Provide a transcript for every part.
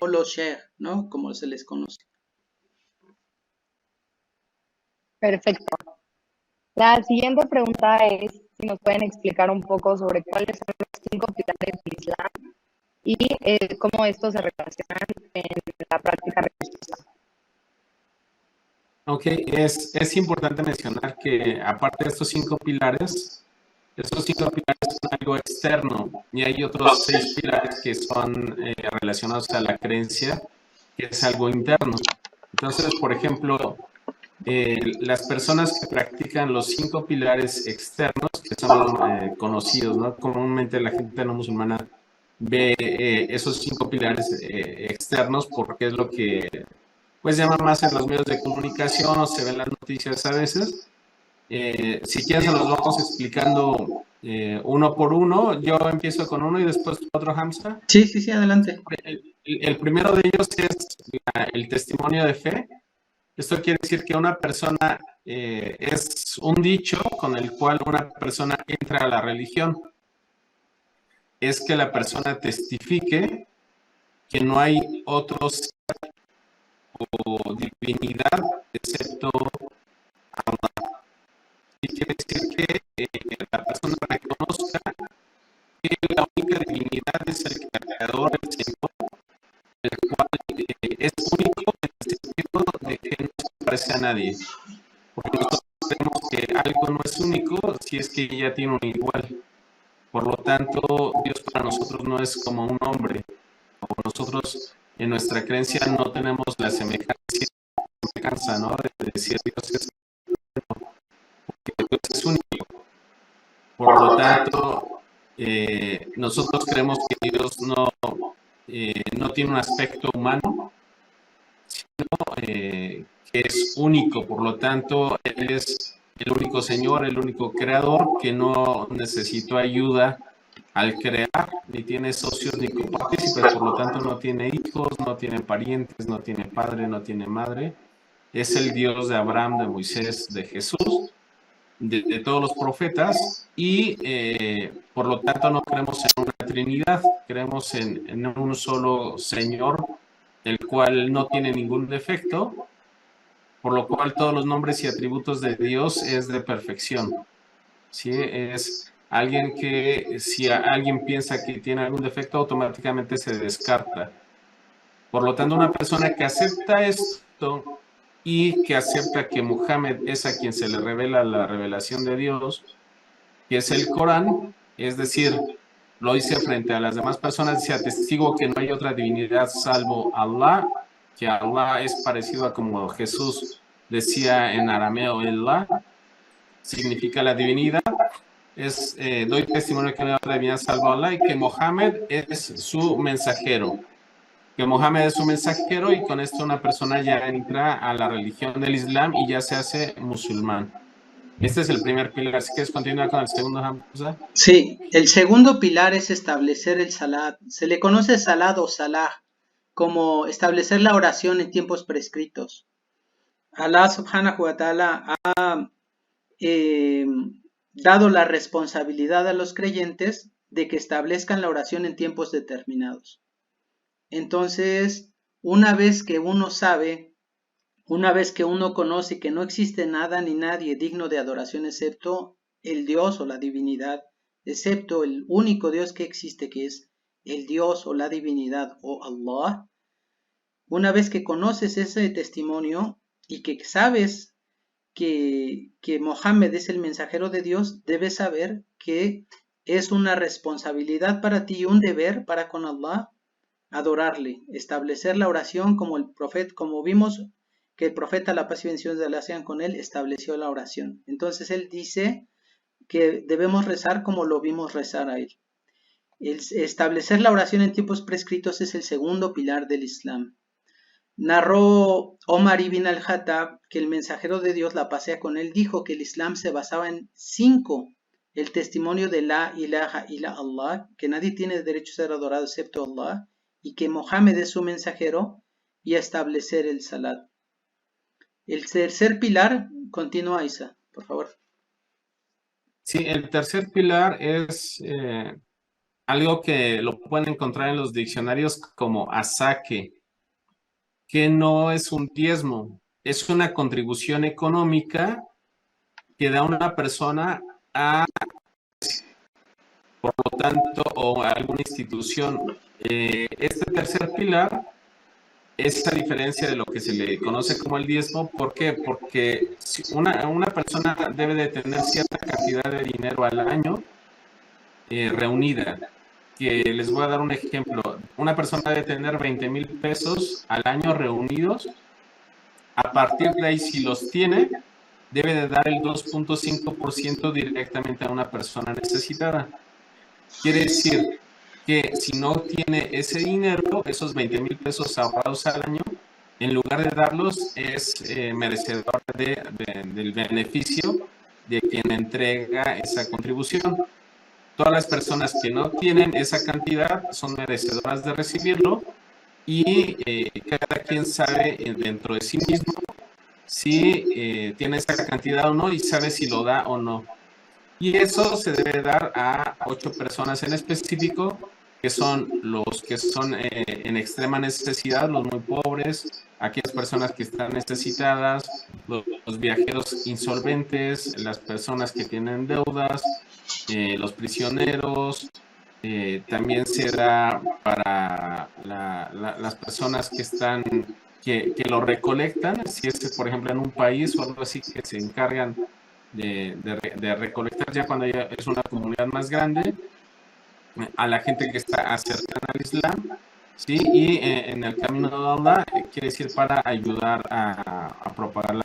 o los sheikh, ¿no? Como se les conoce. Perfecto. La siguiente pregunta es si nos pueden explicar un poco sobre cuáles son los 5 pilares del Islam y cómo estos se relacionan en la práctica religiosa. Ok, es importante mencionar que aparte de estos 5 pilares son algo externo y hay otros 6 pilares que son relacionados a la creencia, que es algo interno. Entonces, por ejemplo, las personas que practican los 5 pilares externos, que son conocidos, ¿no? Comúnmente la gente no musulmana ve esos 5 pilares externos porque es lo que pues llama más en los medios de comunicación o se ven las noticias a veces. Si quieren se los vamos explicando uno por uno. Yo empiezo con uno y después otro, Hamza. Sí, adelante. El primero de ellos es el testimonio de fe. Esto quiere decir que una persona es un dicho con el cual una persona entra a la religión. Es que la persona testifique que no hay otros o divinidad excepto Allah. Y quiere decir que la persona reconozca que la única divinidad es el creador, el Señor, el cual es único en el sentido de que no se parece a nadie. Porque nosotros creemos que algo no es único si es que ya tiene un igual. Por lo tanto, Dios para nosotros no es como un hombre. O nosotros en nuestra creencia no tenemos la semejanza, ¿no? De decir Dios es único. Por lo tanto, nosotros creemos que Dios no tiene un aspecto humano, sino que es único. Por lo tanto, Él es el único Señor, el único Creador que no necesitó ayuda al crear, ni tiene socios ni copartícipes. Por lo tanto, no tiene hijos, no tiene parientes, no tiene padre, no tiene madre. Es el Dios de Abraham, de Moisés, de Jesús, de todos los profetas, y por lo tanto no creemos en una Trinidad, creemos en un solo Señor, el cual no tiene ningún defecto, por lo cual todos los nombres y atributos de Dios es de perfección. ¿Sí? Es alguien que si alguien piensa que tiene algún defecto, automáticamente se descarta. Por lo tanto, una persona que acepta esto y que acepta que Muhammad es a quien se le revela la revelación de Dios, que es el Corán, es decir, lo dice frente a las demás personas, dice: atestigo que no hay otra divinidad salvo Allah, que Allah es parecido a como Jesús decía en arameo, Allah significa la divinidad. Doy testimonio que no hay otra divinidad salvo Allah y que Mohammed es su mensajero. Que Mohammed es su mensajero, y con esto una persona ya entra a la religión del Islam y ya se hace musulmán. Este es el primer pilar. Si quieres continuar con el segundo, Hamza. Sí, el segundo pilar es establecer el salat. Se le conoce salat o salah como establecer la oración en tiempos prescritos. Allah subhanahu wa ta'ala ha dado la responsabilidad a los creyentes de que establezcan la oración en tiempos determinados. Entonces, una vez que uno sabe, una vez que uno conoce que no existe nada ni nadie digno de adoración excepto el Dios o la divinidad, excepto el único Dios que existe, que es el Dios o la divinidad o Allah, una vez que conoces ese testimonio y que sabes que Mohammed es el mensajero de Dios, debes saber que es una responsabilidad para ti y un deber para con Allah adorarle, establecer la oración como el profeta, como vimos que el profeta, la paz y bendiciones de Allah sean con él, estableció la oración. Entonces él dice que debemos rezar como lo vimos rezar a él. El establecer la oración en tiempos prescritos es el segundo pilar del Islam. Narró Omar ibn al-Khattab que el mensajero de Dios, la pasea con él, dijo que el Islam se basaba en 5: el testimonio de la ilaha illa Allah, que nadie tiene derecho a ser adorado excepto Allah, y que Mohammed es su mensajero, y a establecer el salat. El tercer pilar, continúa Isa, por favor. Sí, el tercer pilar es algo que lo pueden encontrar en los diccionarios como asaque, que no es un diezmo, es una contribución económica que da una persona a, por lo tanto, o a alguna institución. Este tercer pilar es a diferencia de lo que se le conoce como el diezmo. ¿Por qué? Porque una persona debe de tener cierta cantidad de dinero al año reunida. Que les voy a dar un ejemplo. Una persona debe tener 20,000 pesos al año reunidos. A partir de ahí, si los tiene, debe de dar el 2.5% directamente a una persona necesitada. Quiere decir que si no tiene ese dinero, esos 20,000 pesos ahorrados al año, en lugar de darlos, es merecedor del beneficio de quien entrega esa contribución. Todas las personas que no tienen esa cantidad son merecedoras de recibirlo y cada quien sabe dentro de sí mismo si tiene esa cantidad o no y sabe si lo da o no. Y eso se debe dar a 8 personas en específico, que son los que son en extrema necesidad, los muy pobres, aquellas personas que están necesitadas, los viajeros insolventes, las personas que tienen deudas, los prisioneros. También se da para las personas que están, que lo recolectan, si es, por ejemplo, en un país o algo así, que se encargan de recolectar ya cuando ya es una comunidad más grande, a la gente que está cercana al Islam, ¿sí? Y en el camino de Allah quiere decir para ayudar a propagar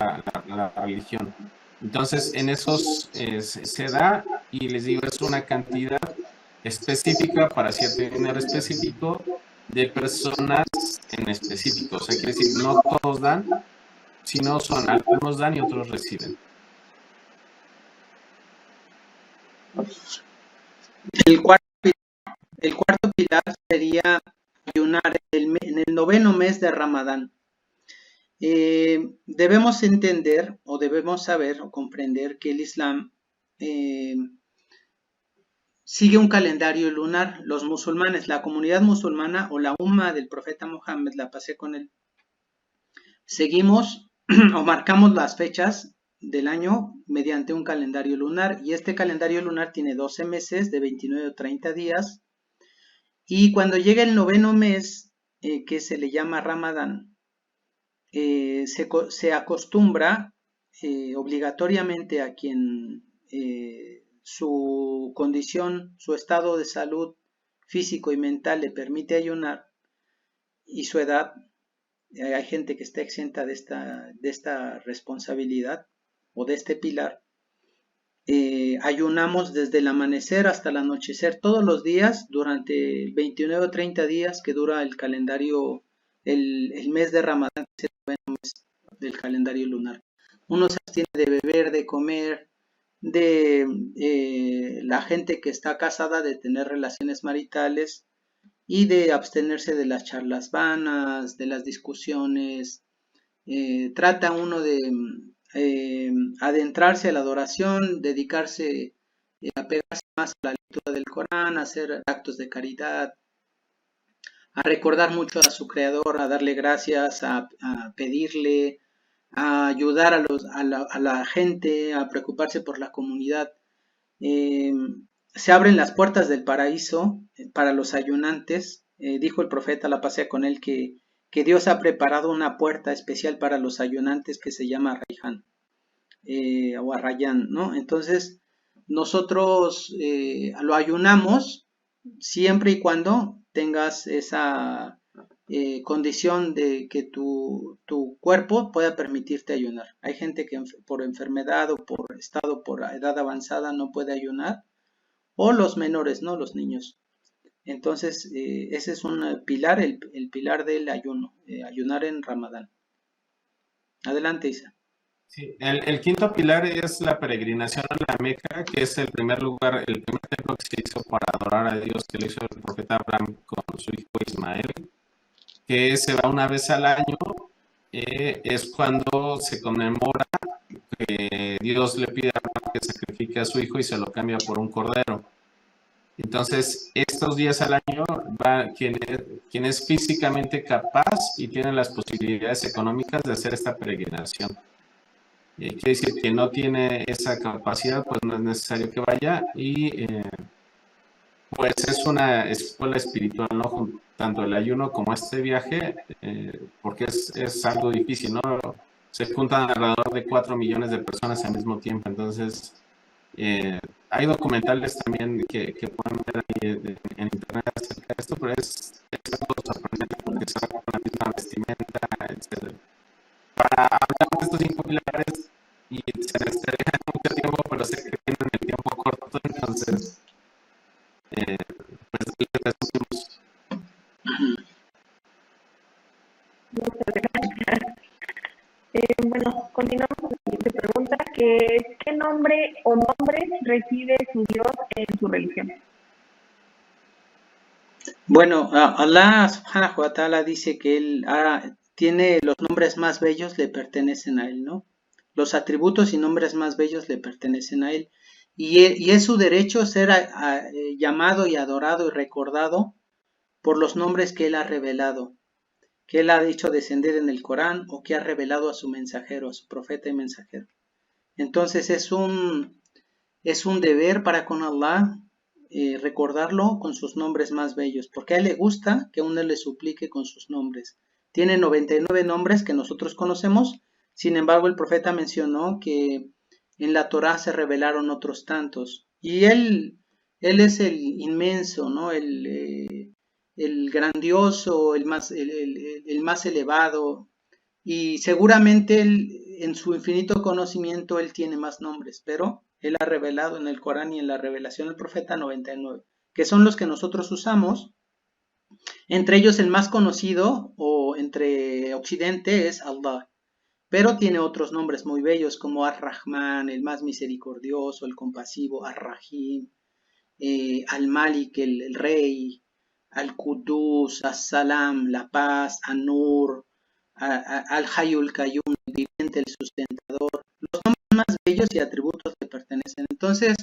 la religión. Entonces, en esos se da, y les digo, es una cantidad específica para cierto dinero específico de personas en específico. O sea, quiere decir, no todos dan, sino son algunos dan y otros reciben. El cuarto pilar sería ayunar en el noveno mes de Ramadán. Debemos entender o debemos saber o comprender que el Islam sigue un calendario lunar. Los musulmanes, la comunidad musulmana o la umma del profeta Mohammed, la pasé con él, seguimos o marcamos las fechas del año mediante un calendario lunar, y este calendario lunar tiene 12 meses de 29 o 30 días, y cuando llega el noveno mes, que se le llama Ramadán, se acostumbra obligatoriamente a quien su condición, su estado de salud físico y mental le permite ayunar, y su edad, hay gente que está exenta de esta responsabilidad o de este pilar. Ayunamos desde el amanecer hasta el anochecer todos los días durante 29 o 30 días que dura el calendario, el mes de Ramadán, que es el noveno mes del calendario lunar. Uno se abstiene de beber, de comer, de la gente que está casada de tener relaciones maritales, y de abstenerse de las charlas vanas, de las discusiones. Trata uno de adentrarse a la adoración, dedicarse a pegarse más a la lectura del Corán, a hacer actos de caridad, a recordar mucho a su creador, a darle gracias, a pedirle, a ayudar a la gente, a preocuparse por la comunidad. Se abren las puertas del paraíso para los ayunantes. Dijo el profeta, la pasé con él, que Dios ha preparado una puerta especial para los ayunantes que se llama Rayhan o Arrayán, ¿no? Entonces, nosotros lo ayunamos siempre y cuando tengas esa condición de que tu cuerpo pueda permitirte ayunar. Hay gente que por enfermedad o por edad avanzada no puede ayunar, o los menores, ¿no? Los niños. Entonces, ese es un pilar, el pilar del ayuno, ayunar en Ramadán. Adelante, Isa. Sí, el quinto pilar es la peregrinación a la Meca, que es el primer lugar, el primer templo que se hizo para adorar a Dios, que lo hizo el profeta Abraham con su hijo Ismael, que se va una vez al año. Es cuando se conmemora que Dios le pide a Abraham que sacrifique a su hijo y se lo cambia por un cordero. Entonces, Entonces, estos días al año va quien es físicamente capaz y tiene las posibilidades económicas de hacer esta peregrinación. Quiere decir que no tiene esa capacidad, pues no es necesario que vaya y pues es una escuela espiritual, ¿no? Tanto el ayuno como este viaje, porque es algo difícil, ¿no? Se juntan alrededor de 4 millones de personas al mismo tiempo, entonces hay documentales también que pueden ver ahí en internet acerca de esto, pero es algo sorprendente porque se va con la misma vestimenta, etc. Para hablar de estos 5 pilares y se necesitaría mucho tiempo, pero sé que tienen el tiempo corto, entonces pues les resumimos. Bueno, continuamos con la siguiente pregunta, que es, ¿qué nombre o nombres recibe su Dios en su religión? Bueno, Allah subhanahu wa ta'ala dice que Él tiene los nombres más bellos, le pertenecen a Él, ¿no? Los atributos y nombres más bellos le pertenecen a Él. Y es su derecho ser llamado y adorado y recordado por los nombres que Él ha revelado, que Él ha dicho descender en el Corán o que ha revelado a su mensajero, a su profeta y mensajero. Entonces es un deber para con Allah recordarlo con sus nombres más bellos, porque a Él le gusta que uno le suplique con sus nombres. Tiene 99 nombres que nosotros conocemos, sin embargo el profeta mencionó que en la Torá se revelaron otros tantos, y Él es el inmenso, ¿no? El grandioso, el más elevado, y seguramente en su infinito conocimiento Él tiene más nombres, pero Él ha revelado en el Corán y en la revelación del profeta 99, que son los que nosotros usamos. Entre ellos el más conocido o entre Occidente es Allah, pero tiene otros nombres muy bellos como Ar-Rahman, el más misericordioso, el compasivo, Ar-Rahim, Al-Malik, el rey, Al-Qudus, As-Salam, la paz, An-Nur, Al-Hayyul Qayyum, el viviente, el sustentador. Los nombres más bellos y atributos le pertenecen. Entonces,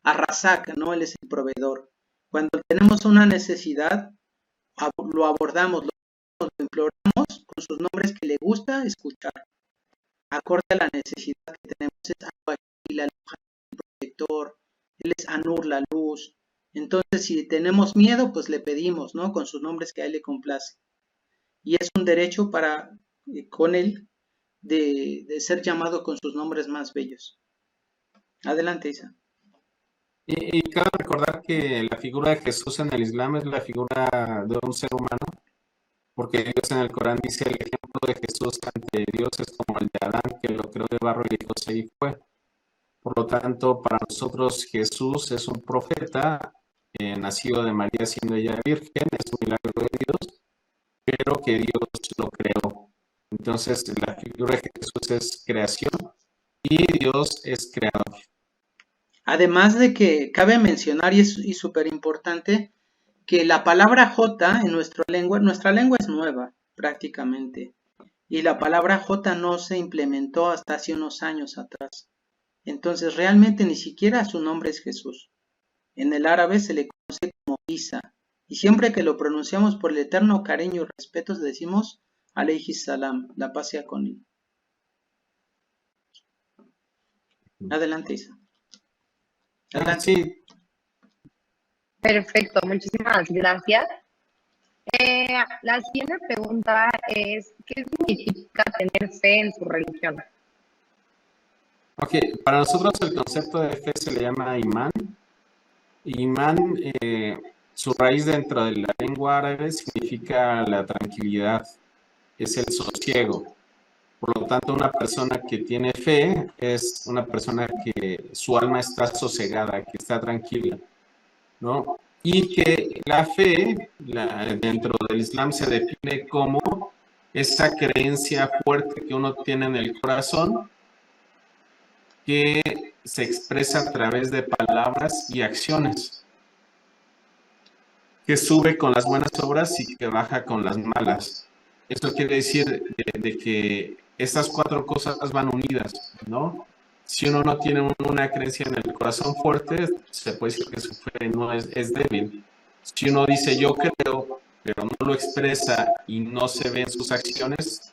Ar-Razak, ¿no? Él es el proveedor. Cuando tenemos una necesidad, lo abordamos, lo imploramos con sus nombres que le gusta escuchar. Acorde a la necesidad que tenemos, es Al-Wakil, el protector, Él es Anur, la luz. Entonces, si tenemos miedo, pues le pedimos, ¿no? Con sus nombres que a Él le complace. Y es un derecho con Él de ser llamado con sus nombres más bellos. Adelante, Isa. Y cabe recordar que la figura de Jesús en el Islam es la figura de un ser humano, porque Dios en el Corán dice el ejemplo de Jesús ante Dios es como el de Adán, que lo creó de barro y dijo se fue. Por lo tanto, para nosotros Jesús es un profeta, nacido de María siendo ella virgen, es un milagro de Dios, pero que Dios lo creó. Entonces, la figura de Jesús es creación y Dios es creador. Además de que cabe mencionar, y súper importante, que la palabra J en nuestra lengua es nueva prácticamente, y la palabra J no se implementó hasta hace unos años atrás. Entonces realmente ni siquiera su nombre es Jesús. En el árabe se le conoce como Isa, y siempre que lo pronunciamos por el eterno cariño y respeto decimos alayhi salam, la paz sea con él. Adelante, Isa. Adelante. Sí. Perfecto, muchísimas gracias. La siguiente pregunta es, ¿qué significa tener fe en su religión? Ok, para nosotros el concepto de fe se le llama imán. Imán, su raíz dentro de la lengua árabe significa la tranquilidad, es el sosiego. Por lo tanto, una persona que tiene fe es una persona que su alma está sosegada, que está tranquila, ¿no? Y que la fe dentro del Islam se define como esa creencia fuerte que uno tiene en el corazón, que se expresa a través de palabras y acciones, que sube con las buenas obras y que baja con las malas. Esto quiere decir de que estas 4 cosas van unidas, ¿no? si uno no tiene una creencia en el corazón fuerte, se puede decir que su fe no es débil. Si uno dice yo creo, pero no lo expresa y no se ve en sus acciones,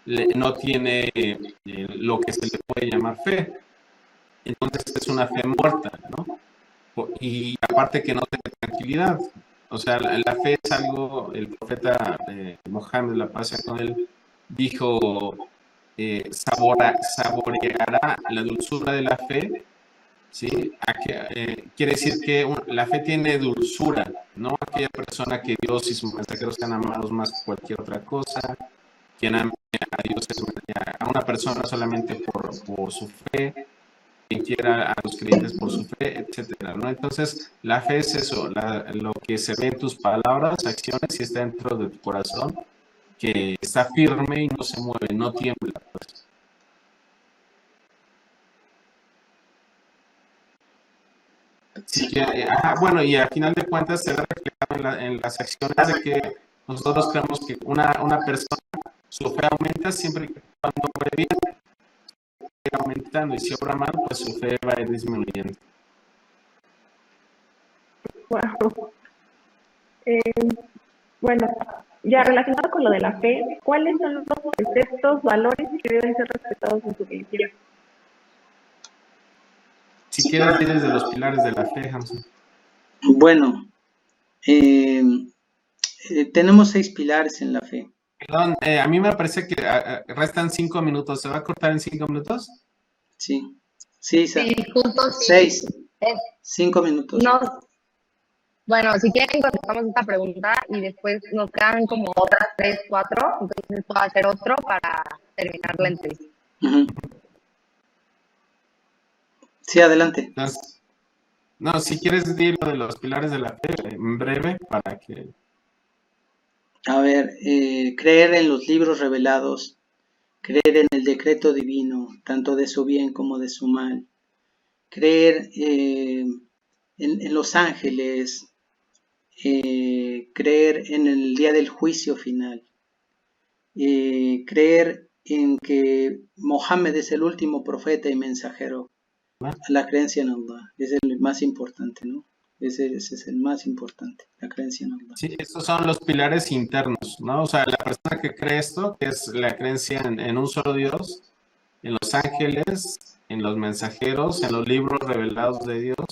no tiene lo que se le puede llamar fe. Entonces es una fe muerta, ¿no? Y aparte que no tiene tranquilidad. O sea, la fe es algo, el profeta Mohammed, la paz sea con él, dijo, saboreará la dulzura de la fe, ¿sí? Quiere decir que la fe tiene dulzura, no aquella persona que Dios y sus mensajeros sean amados más que cualquier otra cosa, quien ama a Dios, a una persona solamente por su fe, quien quiera a los creyentes por su fe, etcétera, ¿no? Entonces, la fe es eso, lo que se ve en tus palabras, acciones y está dentro de tu corazón, que está firme y no se mueve, no tiembla, pues. Sí que, bueno, y al final de cuentas se ve reflejado en las acciones de que nosotros creemos que una persona, su fe aumenta siempre que cuando obre bien, va aumentando, y si obra mal, pues su fe va a ir disminuyendo. Wow. Bueno, ya relacionado con lo de la fe, ¿cuáles son los preceptos, valores que deben ser respetados en su religión? Si quieres, ir desde los pilares de la fe, Hamza. Bueno, tenemos 6 pilares en la fe. Perdón, a mí me parece que restan 5 minutos. ¿Se va a cortar en 5 minutos? Sí, Isa. Sí, justo sí. 6, 5 minutos. No. Bueno, si quieren contestamos esta pregunta y después nos quedan como otras 3, 4, entonces puedo hacer otro para terminar la entrevista. Uh-huh. Sí, adelante. Entonces, no, si quieres decir lo de los pilares de la fe, en breve, para que... A ver, creer en los libros revelados, creer en el decreto divino, tanto de su bien como de su mal, creer en los ángeles, creer en el día del juicio final, creer en que Mohammed es el último profeta y mensajero, la creencia en Allah, es el más importante, ¿no? Ese es el más importante, la creencia en Allah. Sí, estos son los pilares internos, ¿no? O sea, la persona que cree esto, que es la creencia en un solo Dios, en los ángeles, en los mensajeros, en los libros revelados de Dios,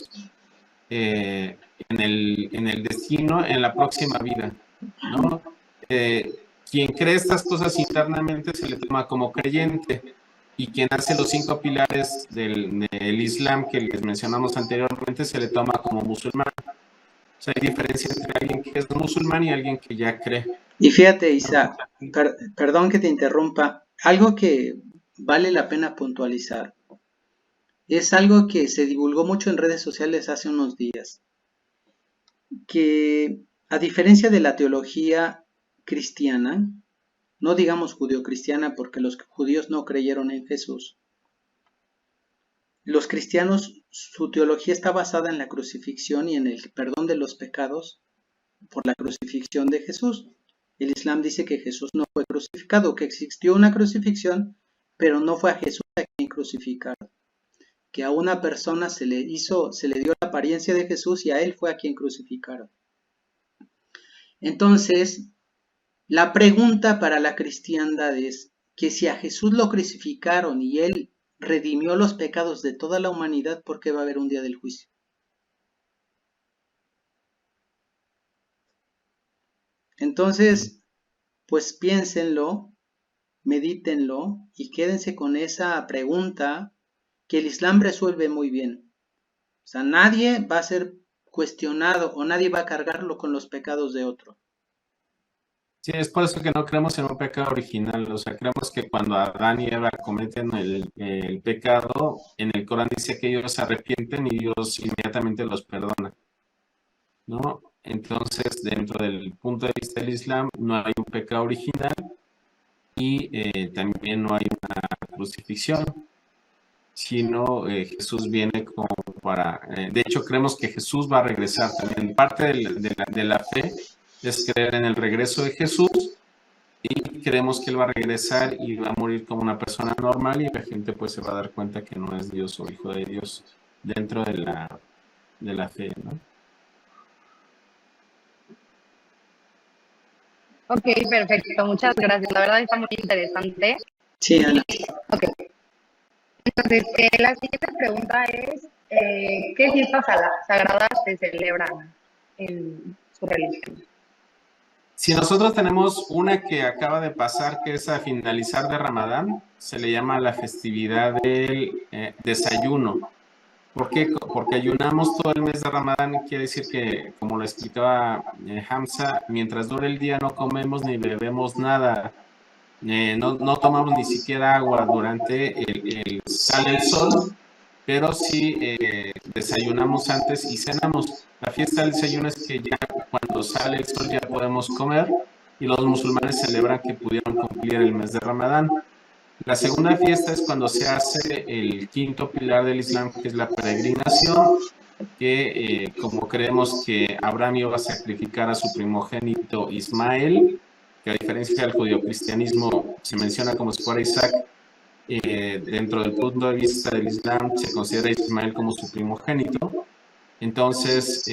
en el destino, en la próxima vida, ¿no? Quien cree estas cosas internamente se le toma como creyente, y quien hace los 5 pilares del Islam que les mencionamos anteriormente se le toma como musulmán. O sea, hay diferencia entre alguien que es musulmán y alguien que ya cree. Y fíjate, Isa, perdón que te interrumpa, algo que vale la pena puntualizar. Es algo que se divulgó mucho en redes sociales hace unos días, que a diferencia de la teología cristiana, no digamos judio-cristiana porque los judíos no creyeron en Jesús, los cristianos, su teología está basada en la crucifixión y en el perdón de los pecados por la crucifixión de Jesús. El Islam dice que Jesús no fue crucificado, que existió una crucifixión, pero no fue a Jesús a quien crucificaron. Que a una persona se le dio la apariencia de Jesús y a él fue a quien crucificaron. Entonces, la pregunta para la cristiandad es que si a Jesús lo crucificaron y él redimió los pecados de toda la humanidad, ¿por qué va a haber un día del juicio? Entonces, pues piénsenlo, medítenlo y quédense con esa pregunta que el Islam resuelve muy bien. O sea, nadie va a ser cuestionado o nadie va a cargarlo con los pecados de otro. Sí, es por eso que no creemos en un pecado original. O sea, creemos que cuando Adán y Eva cometen el pecado, en el Corán dice que ellos se arrepienten y Dios inmediatamente los perdona, ¿no? Entonces, dentro del punto de vista del Islam, no hay un pecado original y también no hay una crucifixión, sino Jesús viene como para... de hecho, creemos que Jesús va a regresar también. Parte de la fe es creer en el regreso de Jesús y creemos que él va a regresar y va a morir como una persona normal y la gente pues se va a dar cuenta que no es Dios o hijo de Dios dentro de la fe, ¿no? Ok, perfecto, muchas gracias. La verdad está muy interesante. Sí, Ana. Ok. Entonces, la siguiente pregunta es, ¿qué fiestas sagradas se celebran en su religión? Si nosotros tenemos una que acaba de pasar, que es a finalizar de Ramadán, se le llama la festividad del desayuno. ¿Por qué? Porque ayunamos todo el mes de Ramadán, quiere decir que, como lo explicaba Hamza, mientras dure el día no comemos ni bebemos nada, no tomamos ni siquiera agua durante sale el sol, pero sí desayunamos antes y cenamos. La fiesta del desayuno es que ya cuando sale el sol ya podemos comer y los musulmanes celebran que pudieron cumplir el mes de Ramadán. La segunda fiesta es cuando se hace el quinto pilar del Islam, que es la peregrinación, que como creemos que Abraham iba a sacrificar a su primogénito Ismael, que a diferencia del judio-cristianismo se menciona como si fuera Isaac, dentro del punto de vista del Islam se considera a Ismael como su primogénito. Entonces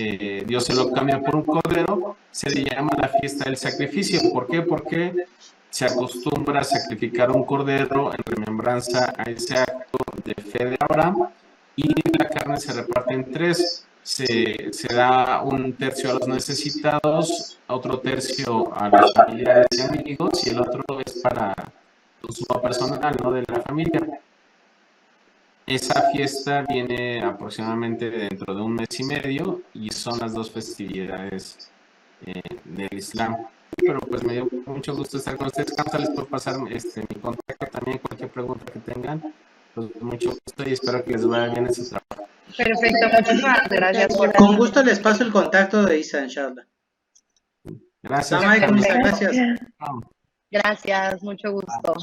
Dios se lo cambia por un cordero, se le llama la fiesta del sacrificio. ¿Por qué? Porque se acostumbra a sacrificar un cordero en remembranza a ese acto de fe de Abraham, y la carne se reparte en tres. Se da un tercio a los necesitados, otro tercio a los familiares y amigos, y el otro es para consumo personal, ¿no?, de la familia. Esa fiesta viene aproximadamente dentro de un mes y medio y son las dos festividades del Islam. Pero pues me dio mucho gusto estar con ustedes. Hamza, les puedo pasar mi contacto también, cualquier pregunta que tengan. Pues mucho gusto y espero que les vaya bien en su trabajo. Perfecto, muchísimas gracias. Con gusto les paso el contacto de Isa, inshallah. Gracias. Gracias. Gracias, mucho gusto.